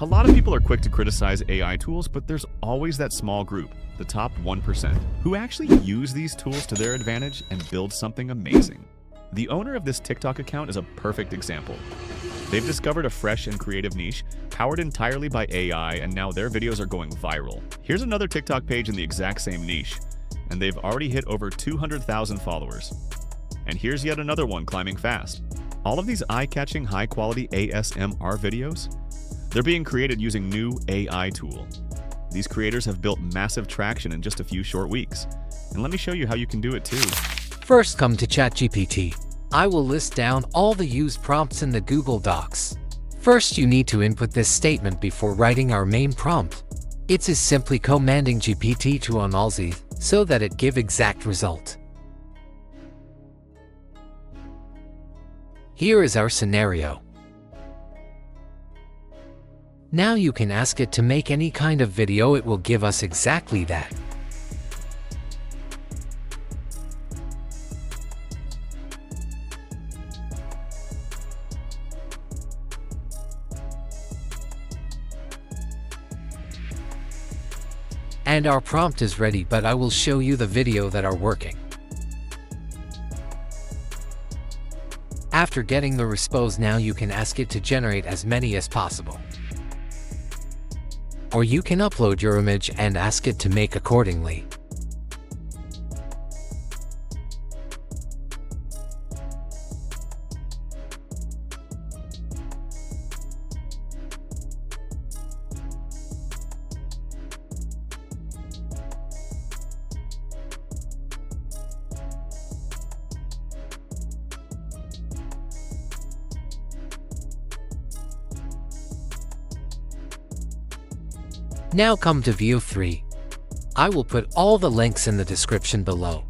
A lot of people are quick to criticize AI tools, but there's always that small group, the top 1%, who actually use these tools to their advantage and build something amazing. The owner of this TikTok account is a perfect example. They've discovered a fresh and creative niche, powered entirely by AI, and now their videos are going viral. Here's another TikTok page in the exact same niche, and they've already hit over 200,000 followers. And here's yet another one climbing fast. All of these eye-catching, high-quality ASMR videos, they're being created using new AI tool. These creators have built massive traction in just a few short weeks. And let me show you how you can do it too. First, come to ChatGPT. I will list down all the used prompts in the Google Docs. First, you need to input this statement before writing our main prompt. It is simply commanding GPT to analyze so that it give exact result. Here is our scenario. Now you can ask it to make any kind of video, it will give us exactly that. And our prompt is ready, but I will show you the video that are working. After getting the response, now you can ask it to generate as many as possible. Or you can upload your image and ask it to make accordingly. Now come to Veo 3. I will put all the links in the description below.